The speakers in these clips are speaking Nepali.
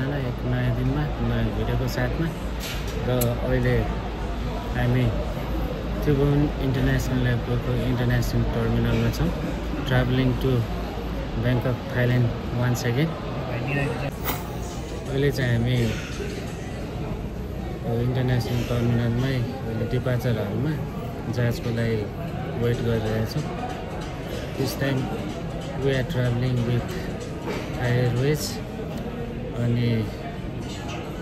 सबैजनालाई एक नयाँ दिनमा नयाँ भिडियोको साथमा। र अहिले हामी त्रिभुवन इन्टरनेसनल एयरपोर्टको इन्टरनेसनल टर्मिनलमा छौँ, travelling to Bangkok Thailand once again. अहिले चाहिँ हामी इन्टरनेसनल टर्मिनलमै डिपार्चर हलमा जहाजको लागि वेट गरिरहेछौँ। This time we are travelling with Thai Airways. अनि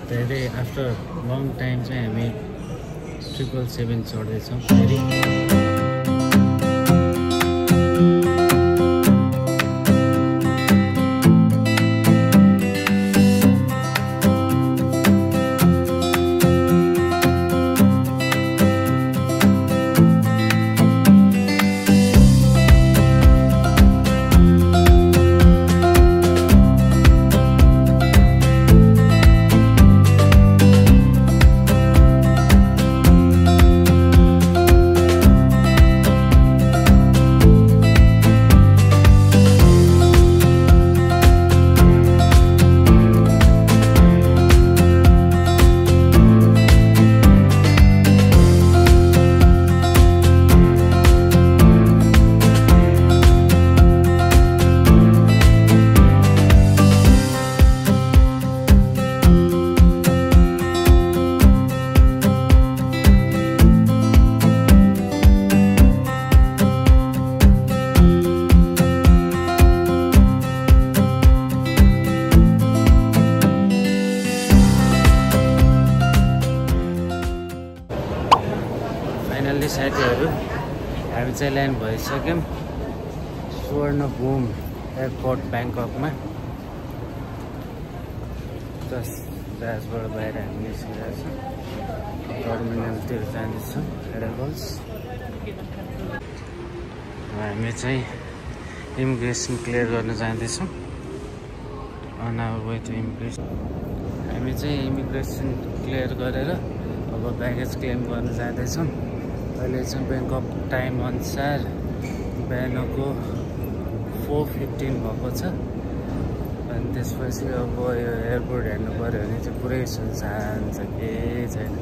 धेरै आफ्टर लङ टाइम चाहिँ हामी 777 चढ्दैछौँ फेरि। फाइनल्ली साथीहरू हामी चाहिँ ल्यान्ड भइसक्यौँ स्वर्णभूम एयरपोर्ट ब्याङ्ककमा। जहाजबाट बाहिर हामी निस्किरहेको छौँ, टर्मिनलतिर जाँदैछौँ एयरबल्स। हामी चाहिँ इमिग्रेसन क्लियर गर्न जाँदैछौँ, on our way to immigration. हामी चाहिँ इमिग्रेसन क्लियर गरेर अब ब्यागेज क्लेम गर्न जाँदैछौँ। अहिले चाहिँ ब्याङ्कक टाइम अनुसार बिहानको 4:15 भएको छ। अनि त्यसपछि अब यो एयरपोर्ट हेर्नु पऱ्यो भने चाहिँ पुरै सुनसान छ, केही छैन,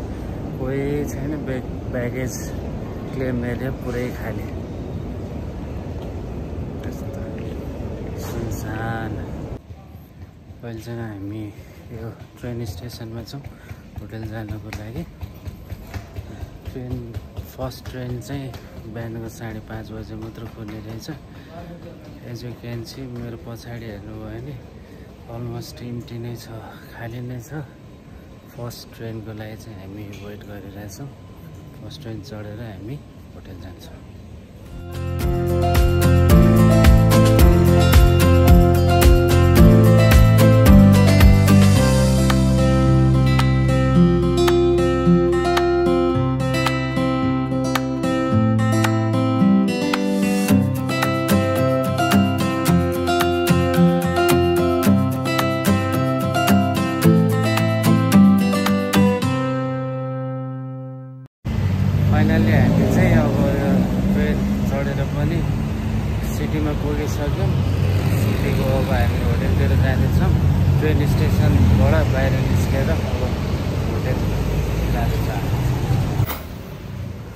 कोही छैन। ब्यागेज क्लेम एरिया पुरै खाली, त्यस्तो सुनसान। अहिले चाहिँ हामी यो ट्रेन स्टेसनमा छौँ होटल जानको लागि। फर्स्ट ट्रेन चाहिँ बिहानको 5:30 बजे मात्र खुल्ने रहेछ। एज यु क्यान सी मेरो पछाडि हेर्नुभयो भने अलमोस्ट इम्टी नै छ, खाली नै छ। फर्स्ट ट्रेनको लागि चाहिँ हामी वेट गरिरहेछौँ। फर्स्ट ट्रेन चढेर हामी होटल जान्छौँ। फाइनल्ली हामी चाहिँ अब यो ट्रेन चढेर पनि सिटीमा पुगिसक्यौँ। सिटीको अब हामी होटेलतिर जाँदैछौँ। ट्रेन स्टेसनबाट बाहिर निस्केर अब होटेल जाँदैछ।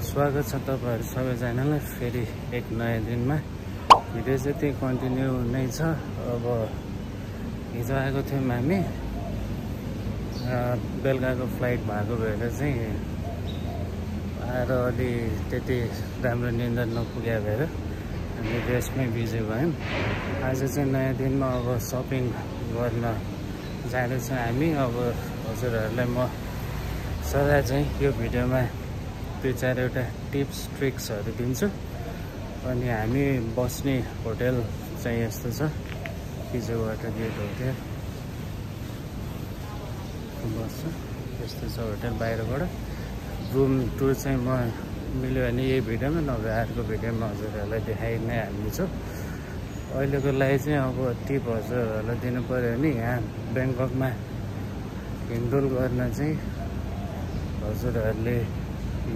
स्वागत छ तपाईँहरू सबैजनालाई फेरि एक नयाँ दिनमा। भिडियो चाहिँ त्यही कन्टिन्यू नै छ। अब हिजो आएको थियौँ हामी, बेलुकाको फ्लाइट भएको भएर चाहिँ आएर अलि त्यति राम्रो निन्द्रा नपुग्या भएर हामी रेस्टमै बिजी भयौँ। आज चाहिँ नयाँ दिनमा अब सपिङ गर्न जाँदैछौँ हामी। अब हजुरहरूलाई म सदा चाहिँ यो भिडियोमा 2-4वटा टिप्स ट्रिक्सहरू दिन्छु। अनि हामी बस्ने होटेल चाहिँ यस्तो छ, पिजोबाट गेट होटेल बस्छ, यस्तो छ होटेल बाहिरबाट। रुम टुर चाहिँ म मिल्यो भने यही भिडियोमा, नभए अर्को भिडियोमा हजुरहरूलाई देखाइ नै हाल्नेछु। अहिलेको लागि चाहिँ अब टिप हजुरहरूलाई दिनु पऱ्यो भने यहाँ ब्याङ्ककमा हिँडडुल गर्न चाहिँ हजुरहरूले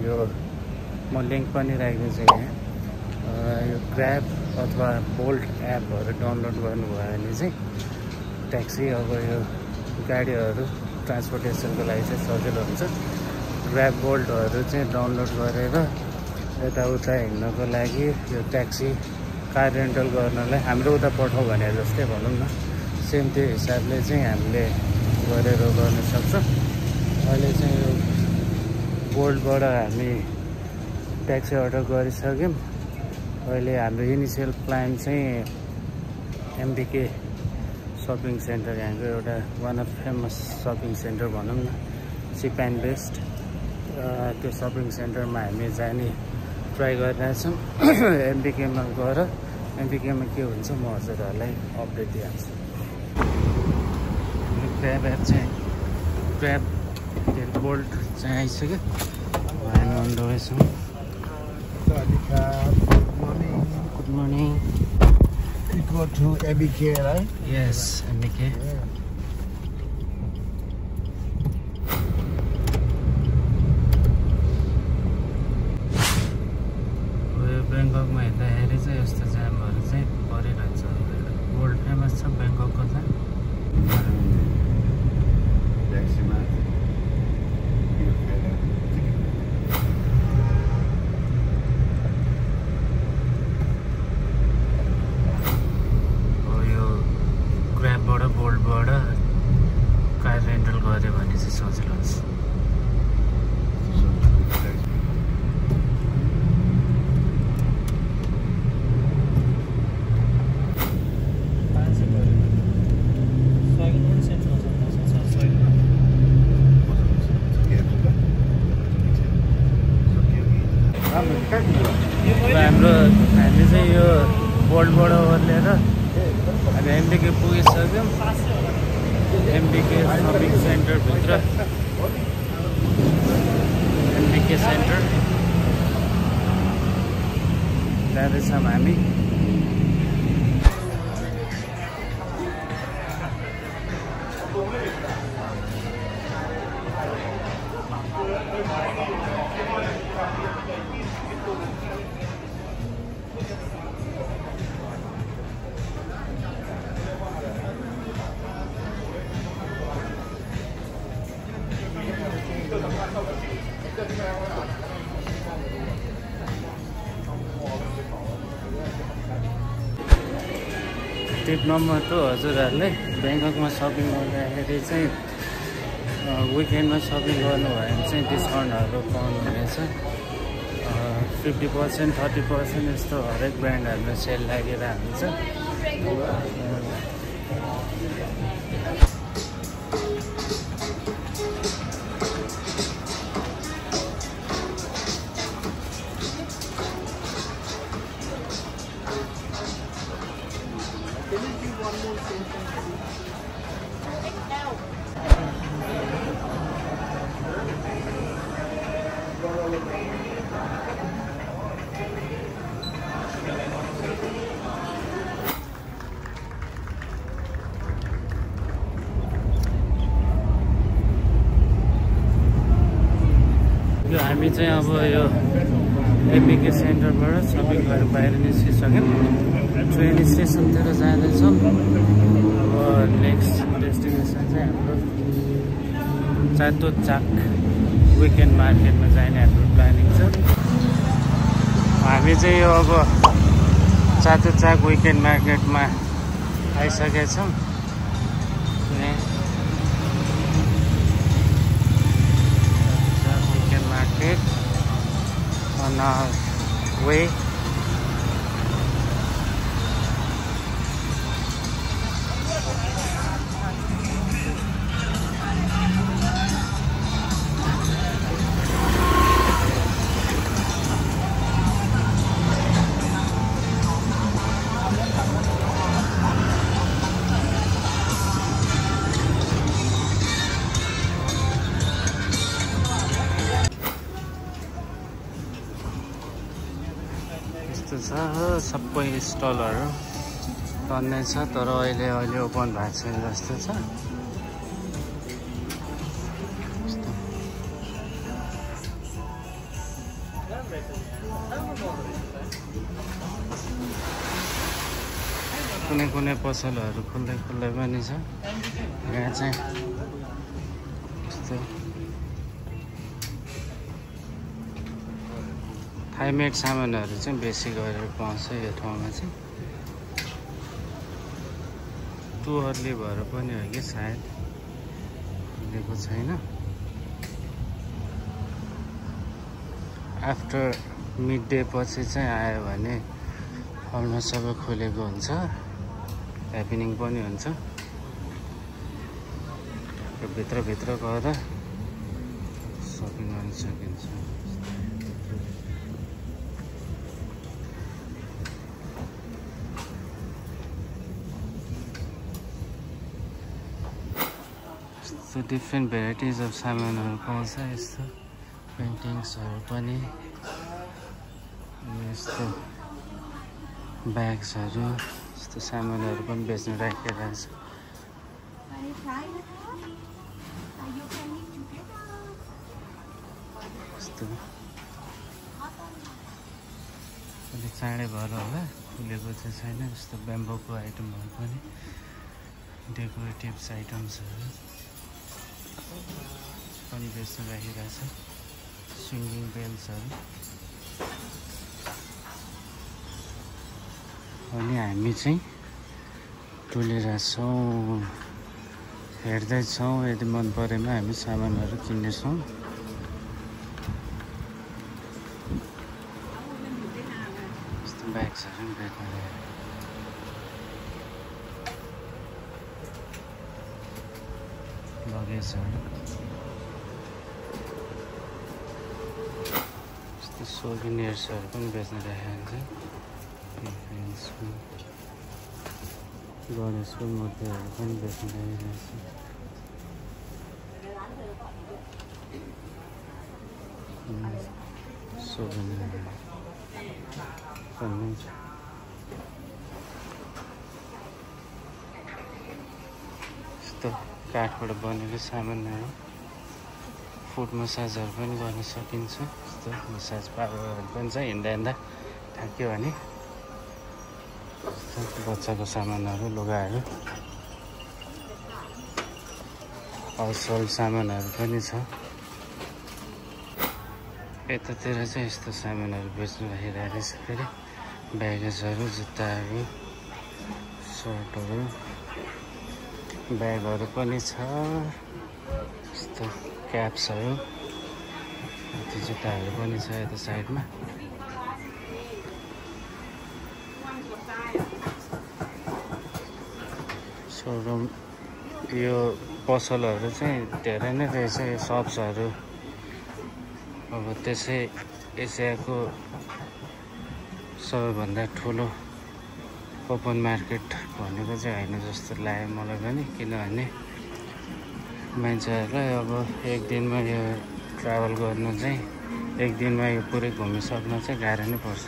यो म लिङ्क पनि राखिदिन्छु यहाँ। यो ग्र्याब अथवा बोल्ट एपहरू डाउनलोड गर्नुभयो भने चाहिँ ट्याक्सी अब यो गाडीहरू ट्रान्सपोर्टेसनको लागि चाहिँ सजिलो हुन्छ। ग्र्याब बोल्टहरू चाहिँ डाउनलोड गरेर यताउता हिँड्नको लागि यो ट्याक्सी कार रेन्टल गर्नलाई हाम्रो उता पठाउ भने जस्तै भनौँ न, सेम त्यो हिसाबले चाहिँ हामीले गरेर गर्न सक्छौँ। अहिले चाहिँ यो बोल्टबाट हामी ट्याक्सी अर्डर गरिसक्यौँ। अहिले हाम्रो इनिसियल प्लान चाहिँ एमबिके सपिङ सेन्टर, यहाँको एउटा one of famous shopping centre भनौँ न, चिप एन्ड बेस्ट, त्यो सपिङ सेन्टरमा हामी जाने ट्राई गरिरहेछौँ। एमबिकेमा गएर एमबिकेमा के हुन्छ म हजुरहरूलाई अपडेट दिइहाल्छु। ग्र्याब एप चाहिँ ग्र्याब बोल्ट चाहिँ आइसक्यो, हामी अन द वे छौँ। Good morning. You go to MBK, right? Yes, MBK. ब्याङ्ककमा हेर्दाखेरि चाहिँ यस्तो जामहरू चाहिँ परिरहेछ। वर्ल्ड फेमस छ ब्याङ्ककको चाहिँ। बोल्टबाट कार रेन्टल गऱ्यो भने चाहिँ सजिलो हुन्छ। हामी चाहिँ यो बोल्टबाट ओर्लेर हामी एमबिके पुगिसक्यौँ। एमबिके सपिङ सेन्टरभित्र, एमबिके सेन्टर जाँदैछौँ हामी। टिप नम्बर 2 हजुरहरूले ब्याङ्ककमा सपिङ गर्दाखेरि चाहिँ विकेन्डमा सपिङ गर्नुभयो भने चाहिँ डिस्काउन्टहरू पाउनुहुनेछ। 50%, 30% यस्तो हरेक ब्रान्डहरूमा सेल लागिरहेको हुन्छ। हामी चाहिँ अब यो एमबिके सेन्टरबाट सपिङ गरेर बाहिर निस्किसक्यौँ। ट्रेन स्टेसनतिर जाँदैछौँ। अब नेक्स्ट डेस्टिनेसन चाहिँ हाम्रो चातोचाक विकेन्ड मार्केटमा जाने हाम्रो प्लानिङ छ। हामी चाहिँ यो अब चातोचाक विकेन्ड मार्केटमा आइसकेका छौँ। On our way. सबै स्टलहरू बन्दै छ, तर अहिले ओपन भएको छैन जस्तो छ। कुनै कुनै पसलहरू खुल्दै पनि छ। यहाँ चाहिँ थाइमेड सामानहरू चाहिँ बेसी गरेर पाउँछ यो ठाउँमा चाहिँ। टुरले भएर पनि हो कि सायद खुलेको छैन। आफ्टर मिड डे पछि चाहिँ आयो भने अलमोस्ट सबै खुलेको हुन्छ, ह्यापनिङ पनि हुन्छ। भित्र गएर सपिङ गर्न सकिन्छ। यस्तो डिफ्रेन्ट भेराइटिज अफ सामानहरू पाउँछ। यस्तो पेन्टिङ्सहरू पनि, यस्तो ब्याग्सहरू, यस्तो सामानहरू पनि बेच्न राखिरहेको छ। यस्तो अलि चाँडै भएर होला खुलेको चाहिँ छैन। यस्तो ब्याम्बोको आइटमहरू पनि, डेकोरेटिभ्स आइटम्सहरू पनि बेच्न राखिरहेछ। स्विङ्गिङ बेल्सहरू। अनि हामी चाहिँ डुलिरहेछौँ, हेर्दैछौँ। यदि मन परेमा हामी सामानहरू किन्नेछौँ। यस्तो ब्याग्सहरू पनि बेच्न लगेजहरू, यस्तो सोभिनियर्सहरू पनि बेच्न राखेको हुन्छ। गणेशको मूर्तिहरू पनि बेच्न राखिरहेको छ। सोभिनियरहरू पनि यस्तो काठबाट बनेको सामानहरू। फुट मसाजहरू पनि गर्न सकिन्छ। यस्तो मसाज पार्लरहरू पनि छ। हिँड्दा थाक्यो भने बच्चाको सामानहरू, लुगाहरू, हाउसहोल्ड सामानहरू पनि छ। यतातिर चाहिँ यस्तो सामानहरू बेच्न राखिरहेको छ। फेरि ब्यागेजहरू, जुत्ताहरू, सर्टहरू, ब्यागहरू पनि छ। यस्तो क्याप्सहरू, जुत्ताहरू पनि छ यता साइडमा। सोरुम यो पसलहरू चाहिँ धेरै नै रहेछ। यो सप्सहरू अब त्यसै एसियाको सबैभन्दा ठुलो ओपन मार्केट भनेको चाहिँ होइन जस्तो लाग्यो मलाई पनि। किनभने मान्छेहरूलाई अब एक दिनमा यो ट्राभल गर्नु चाहिँ, एक दिनमा यो पुरै घुमिसक्न चाहिँ गाह्रो नै पर्छ।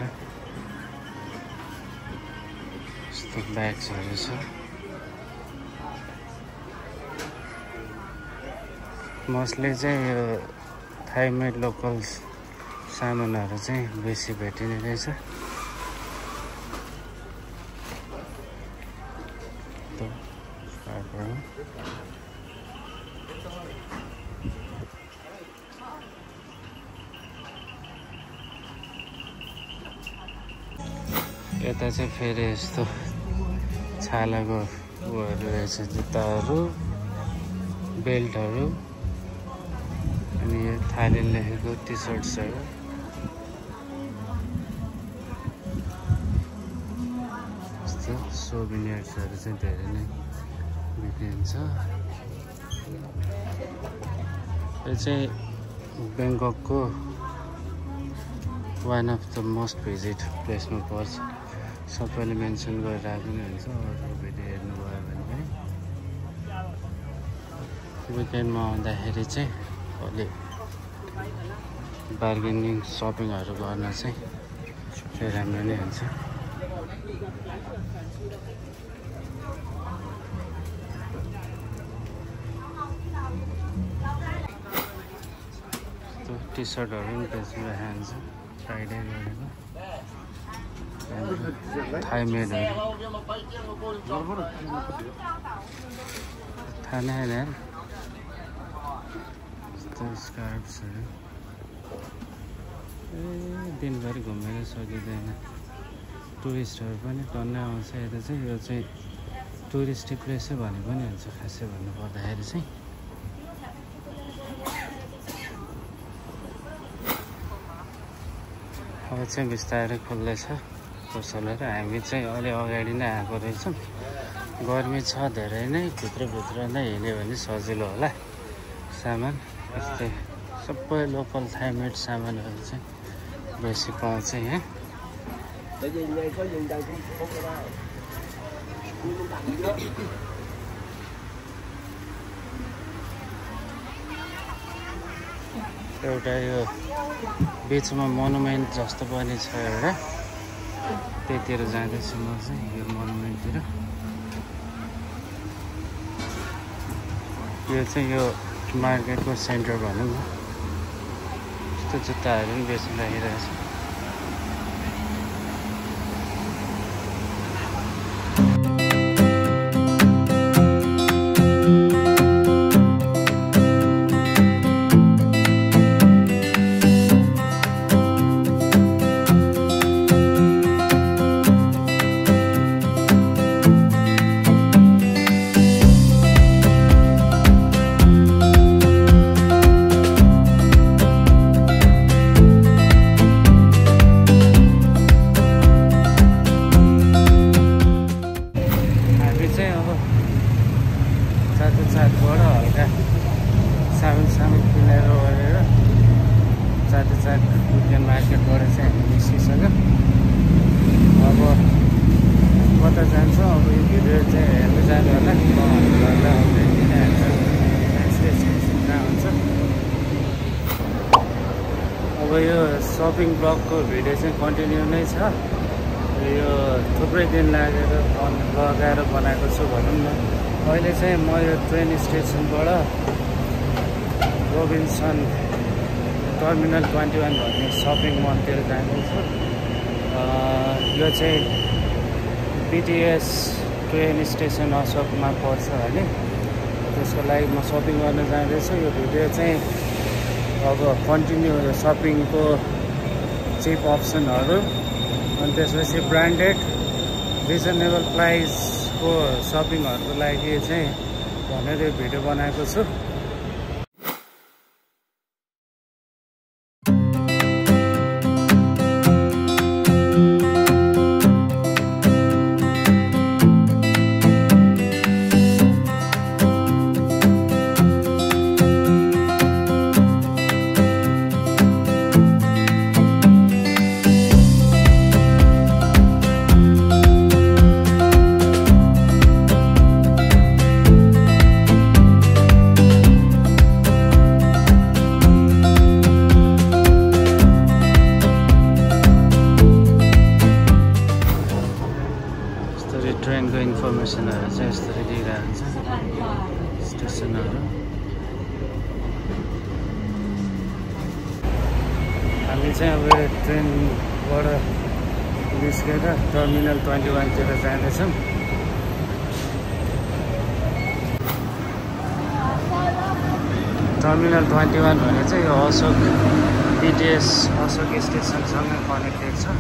यस्तो ब्याग्सहरू छ। मोस्टली चाहिँ यो थाइमेड लोकल सामानहरू चाहिँ बेसी भेटिने रहेछ। यता चाहिँ फेरि यस्तो छालाको उयोहरू रहेछ, जुत्ताहरू, बेल्टहरू, अनि यो थाइल्यान्ड लेखेको टी सर्ट्सहरू। यस्तो सोभिनियर्सहरू चाहिँ धेरै नै बिग्रिन्छ। यो चाहिँ बेङ्ककको one of the most visit प्लेसमा पर्छ। सबैले मेन्सन गरिरहेको नै हुन्छ। अरू भिडियो हेर्नुभयो भने पनि विकेन्डमा आउँदाखेरि चाहिँ अलि बार्गेनिङ सपिङहरू गर्न चाहिँ त्यो राम्रो नै हुन्छ। टी सर्टहरू पनि बेचिरहेको हुन्छ फ्राइडे गरेको। थाइमेडहरू थाहा नै होइन यार। यस्तो स्कार्फ्सहरू दिनभरि घुमेर सकिँदैन टुरिस्टहरू पनि टन्नै आउँछ यता चाहिँ यो चाहिँ टुरिस्टी प्लेसै भने पनि हुन्छ खासै भन्नुपर्दाखेरि चाहिँ अब चाहिँ बिस्तारै खुल्दैछ पसलहरू हामी चाहिँ अलि अगाडि नै आएको रहेछौँ गर्मी छ धेरै नै भित्र नै हिँड्यो भने सजिलो होला सामान यस्तै सबै लोकल थाइमेड सामानहरू चाहिँ बेसी पाउँछ यहाँ एउटा यो बिचमा मोनुमेन्ट जस्तो पनि छ एउटा त्यतिर जाँदैछु म चाहिँ यो मोनुमेन्टतिर यो चाहिँ यो मार्केटको सेन्टर भनौँ न यस्तो जुत्ताहरू पनि बेच्न लागिरहेछ सानो किनेर गरेर चाँडै उद्यान मार्केटबाट चाहिँ हामी निस्किसक्यो अब कता जान्छौँ अब यो भिडियो चाहिँ हेर्नु जानु होला कहाँ हुन्छ अब यो सपिङ ब्लगको भिडियो चाहिँ कन्टिन्यू नै छ यो थुप्रै दिन लगाएर बनाएको छु भनौँ न अहिले चाहिँ म यो ट्रेन स्टेसनबाट रोबिन्सन टर्मिनल 21 भन्ने सपिङ मलतिर जाँदैछु यो चाहिँ BTS ट्रेन स्टेसन अशोकमा पर्छ होइन त्यसको लागि म सपिङ गर्न जाँदैछु यो भिडियो चाहिँ अब कन्टिन्यू सपिङको चिप अप्सनहरू अनि त्यसपछि ब्रान्डेड रिजनेबल प्राइसको सपिङहरूको लागि चाहिँ भनेर यो भिडियो बनाएको छु ट्रेनको इन्फर्मेसनहरू चाहिँ यस्तरी दिइरहेको हुन्छ स्टेसनहरू हामी चाहिँ अब ट्रेनबाट निस्केर टर्मिनल 21 तिर जाँदैछौँ टर्मिनल 21 भने चाहिँ यो अशोक BTS अशोक स्टेसनसँगै कनेक्टेड छ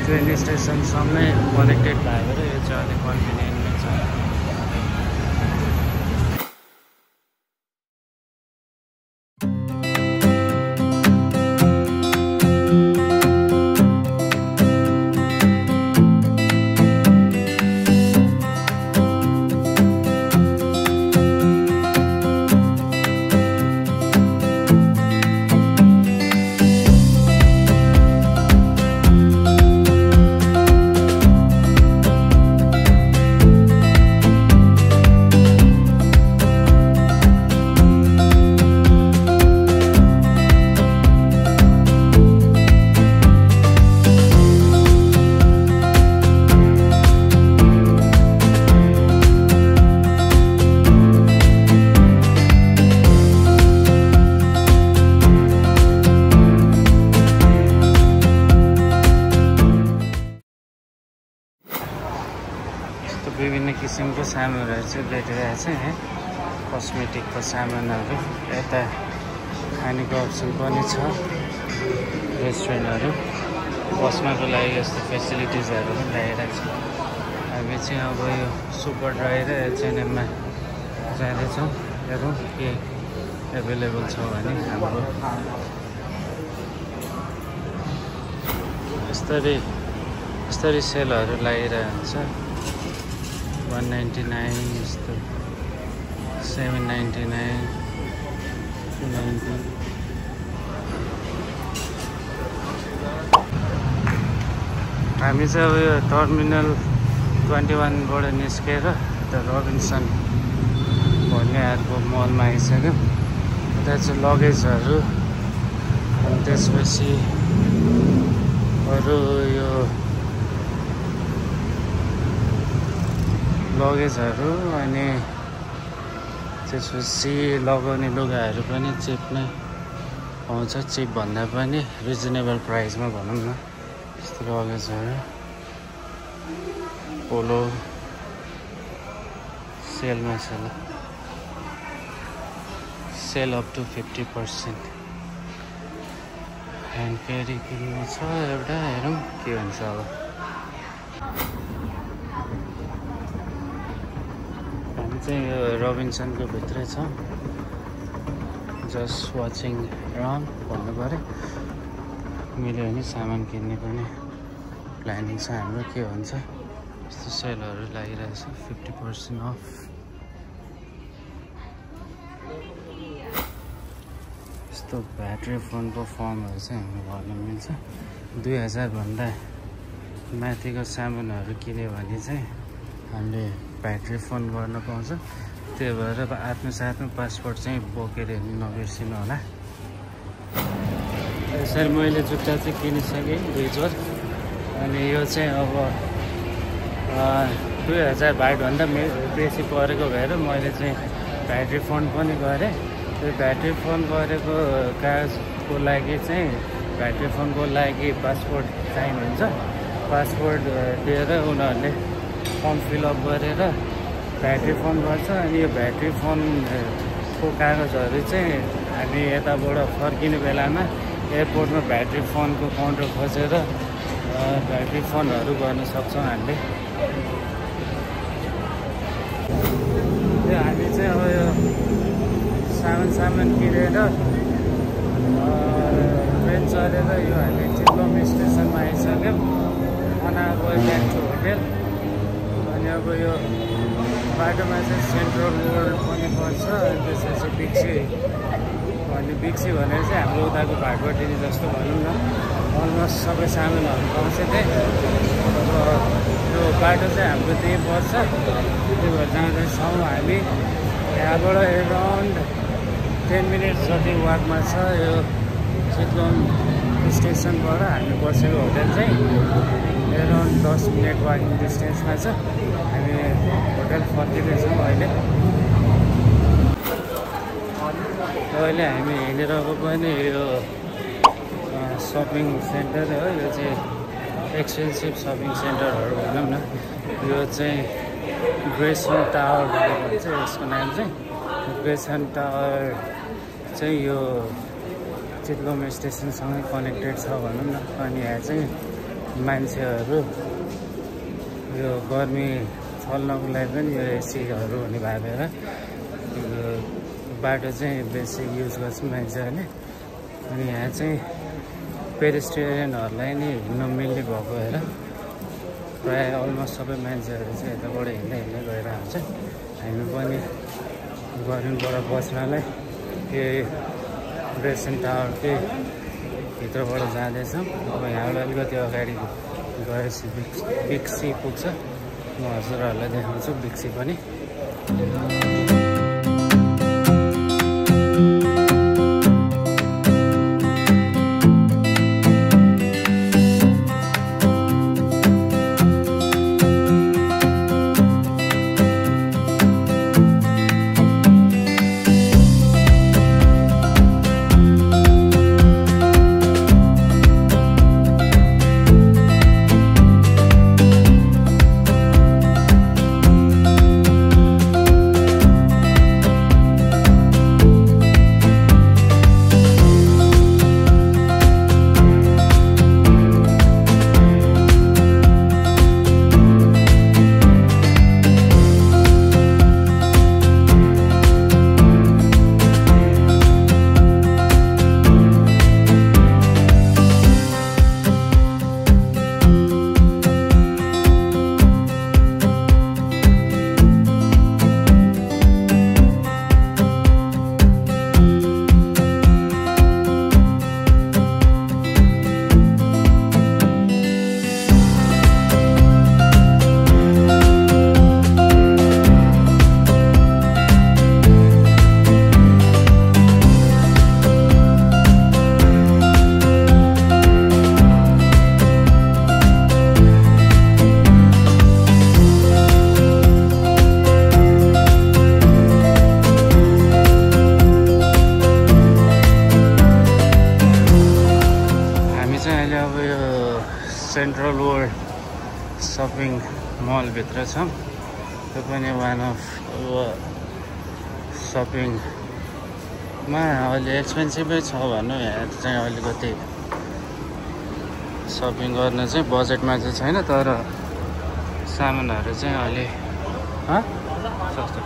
ट्रेन स्टेसनसँगै कनेक्टेड भएर यो चाहिँ अलिक कन्भिनियन्ट नै छ विभिन्न किसिमको सामानहरू चाहिँ भेटिरहेको छ है कस्मेटिकको सामानहरू यता खानेको अप्सन पनि छ रेस्टुरेन्टहरू बस्नको लागि यस्तो फेसिलिटिजहरू पनि ल्याइरहेको छ हामी चाहिँ अब यो सुपर ड्राई र एचएनएममा जाँदैछौँ हेरौँ के एभाइलेबल छ भने हाम्रो यस्तरी सेलहरू लगाइरहेको हुन्छ 199 यस्तो 799 290 हामी चाहिँ अब यो टर्मिनल 21 बाट निस्केर यता रबिन्सन भन्ने अर्को मलमा आइसक्यौँ उता चाहिँ लगेजहरू अनि त्यसपछि अरू यो लगेजहरू अनि त्यसपछि लगाउने लुगाहरू पनि चिप नै पाउँछ चिप भन्दा पनि रिजनेबल प्राइसमा भनौँ न यस्तो लगेजहरू पोलो सेलमा छ सेल अप टु 50% ह्यान्ड क्यारी किन्नु छ एउटा हेरौँ के हुन्छ अब हामी चाहिँ यो रबिन्सनको भित्रै छ जस्ट वाचिङ राउन्ड भन्नु पऱ्यो मिल्यो भने सामान किन्ने पनि प्लानिङ छ हाम्रो के हुन्छ यस्तो सेलहरू लागिरहेछ 50% अफ यस्तो ब्याट्री फोनको फर्महरू चाहिँ हामीले भर्न मिल्छ 2000 भन्दा माथिको सामानहरू किन्यो भने चाहिँ हामीले ब्याट्री फोन गर्न पाउँछ त्यही भएर आफ्नो साथमा पासपोर्ट चाहिँ बोकेर नबिर्सिनु होला यसरी मैले जुत्ता चाहिँ किनिसकेँ 2 जोर अनि यो चाहिँ अब 2000 भाइटभन्दा बेसी परेको भएर मैले चाहिँ ब्याट्री फोन पनि गरेँ त्यो ब्याट्री फोन गरेको कागजको लागि चाहिँ ब्याट्री फोनको लागि पासपोर्ट चाहिनुहुन्छ पासपोर्ट दिएर उनीहरूले फर्म फिलअप गरेर ब्याट्री फोन गर्छ अनि यो ब्याट्री फोनको कागजहरू चाहिँ हामी यताबाट फर्किने बेलामा एयरपोर्टमा ब्याट्री फोनको काउन्टर खोजेर ब्याट्री फोनहरू गर्न सक्छौँ हामीले हामी चाहिँ अब यो सामान किनेर ट्रेन चढेर यो हामी चिप्लोम स्टेसनमा आइसक्यौँ अनागो ब्याक टु होटेल अनि अब यो बाटोमा चाहिँ सेन्ट्रल रोड पनि पर्छ त्यसपछि बिक्सी भनेर चाहिँ हाम्रो उताको भाटबटिनी जस्तो भनौँ न अलमोस्ट सबै सामानहरू पाउँछ त्यही अब यो बाटो चाहिँ हाम्रो त्यही पर्छ त्यही भएर जाँदैछौँ हामी यहाँबाट एराउन्ड 10 मिनट जति वाकमा छ यो चितवन स्टेसनबाट हामी बसेको होटेल चाहिँ एराउन्ड 10 मिनट वाकिङ डिस्टेन्समा छ हामी होटेल फर्किँदैछौँ अहिले हामी हिँडिरहेको पनि यो सपिङ सेन्टर हो यो चाहिँ एक्सपेन्सिभ सपिङ सेन्टरहरू भनौँ न यो चाहिँ ग्रेसन टावर भन्छ यसको नाम चाहिँ ग्रेसन टावर चाहिँ यो चितवन स्टेसनसँगै कनेक्टेड छ भनौँ न अनि यहाँ चाहिँ मान्छेहरू यो गर्मी चल्नको लागि पनि यो एसीहरू हुने भएर बाटो चाहिँ बेसी युज गर्छ मान्छेहरूले अनि यहाँ चाहिँ पेडेस्ट्रियनहरूलाई नि हिँड्न मिल्ने भएको भएर प्रायः अलमोस्ट सबै मान्छेहरू चाहिँ यताबाट हिँड्दै गएर हुन्छ हामी पनि गर्मीबाट बस्नलाई यो ग्रेसन टावरकै भित्रबाट जाँदैछौँ अब यहाँबाट अलिकति अगाडि गएपछि बिक्सी पुग्छ म हजुरहरूलाई देखाउँछु बिक्सी पनि सपिङ मलभित्र छौँ। त्यो पनि वान अफ सपिङमा अहिले एक्सपेन्सिभै छ भनौँ। यहाँ चाहिँ अलिकति सपिङ गर्न चाहिँ बजेटमा चाहिँ छैन, तर सामानहरू चाहिँ अलि सस्तो।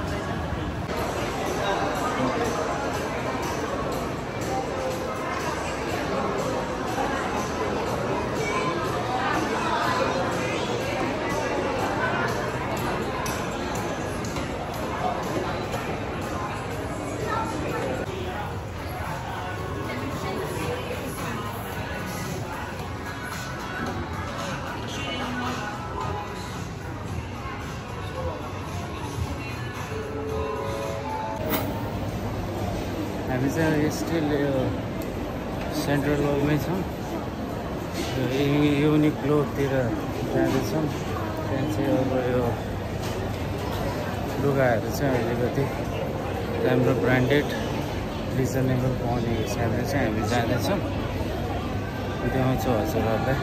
हामी चाहिँ स्टिल यो सेन्ट्रल रोडमै छौँ। युनिक्लोतिर जाँदैछौँ। त्यहाँ चाहिँ अब यो लुगाहरू चाहिँ अलिकति राम्रो ब्रान्डेड रिजनेबल पाउने हिसाबले चाहिँ हामी जाँदैछौँ। देखाउँछु हजुरहरूलाई।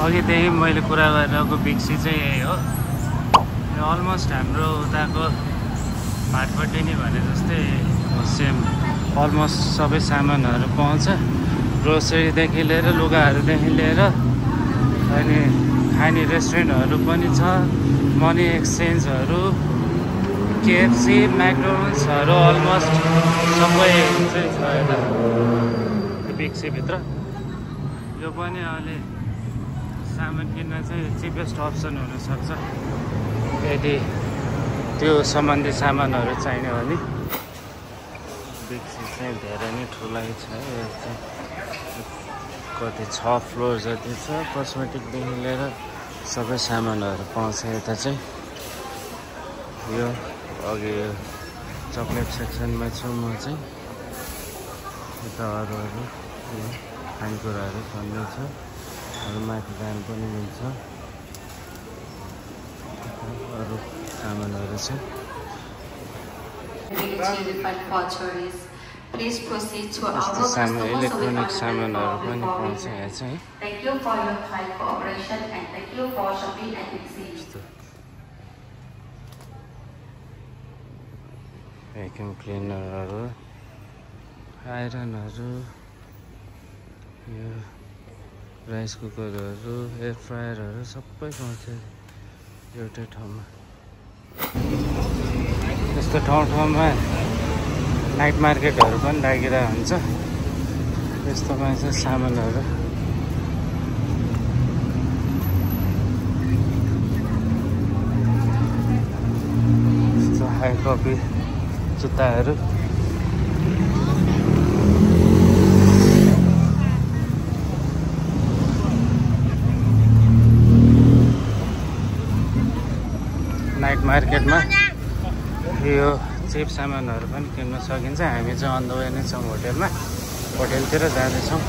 अघिदेखि मैले कुरा गरिरहेको बिक्सी चाहिँ यही हो। यो अलमोस्ट हाम्रो उताको भाटपट्टि नि भने जस्तै सेम अलमोस्ट सबै सामानहरू पाउँछ। ग्रोसरीदेखि लिएर लुगाहरूदेखि लिएर अनि खाने रेस्टुरेन्टहरू पनि छ। मनी एक्सचेन्जहरू, केएफसी, म्याकडोनल्ड्सहरू अलमोस्ट सबै चाहिँ छ यता बिक्सीभित्र। यो पनि अलि सामान किन्न चाहिँ चिपेस्ट अप्सन हुनसक्छ यदि त्यो सम्बन्धी सामानहरू चाहिने भने। बिक्सी चाहिँ धेरै नै ठुलै छ। यो चाहिँ कति 6 फ्लोर जति छ। कस्मेटिकदेखि लिएर सबै सामानहरू पाउँछ यता चाहिँ। यो अघि चक्लेट सेक्सनमा छु म चाहिँ। यता अरू खानेकुराहरू भन्ने छ। माथि जानु पनि मिल्छ। अरू सामानहरू छ। इलेक्ट्रोनिक सामानहरू पनि पाउँछ यहाँ चाहिँ। भ्याक्युम क्लिनरहरू, आइरनहरू, यो राइस कुकरहरू, एयर फ्रायरहरू सबै पाउँछ एउटै ठाउँमा। यस्तो ठाउँमा नाइट मार्केटहरू पनि लागिरहेको हुन्छ। यस्तोमा चाहिँ सामानहरू यस्तो हाई कपी जुत्ताहरू। नाइट मार्केटमा यो चिप सामानहरू पनि किन्न सकिन्छ। हामी चाहिँ अन द वे नै छौँ होटेलतिर जाँदैछौँ।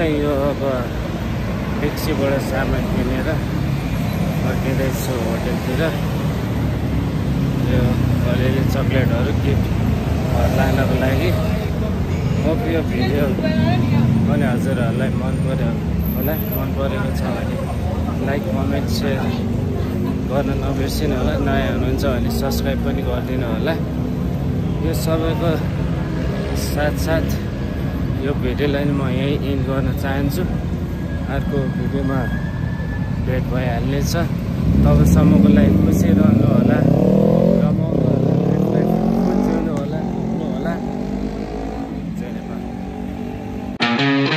यो अब बिक्सीबाट सामान किनेर फर्किँदैछु होटेलतिर। यो अलिअलि चक्लेटहरू गिफ्ट लानको लागि। होप यो भिडियो पनि हजुरहरूलाई मन पर्यो होला। मन परेको छ भने लाइक, कमेन्ट, सेयर गर्न नबिर्सिनु होला। नयाँ हुनुहुन्छ भने सब्सक्राइब पनि गरिदिनु होला। यो सबैको साथसाथ यो भिडियोलाई म यहीँ इन्ड गर्न चाहन्छु। अर्को भिडियोमा भेट भइहाल्नेछ। तबसम्मको लागि खुसी रहनु होला, रमाउनु होला, बुझ्नु होला। है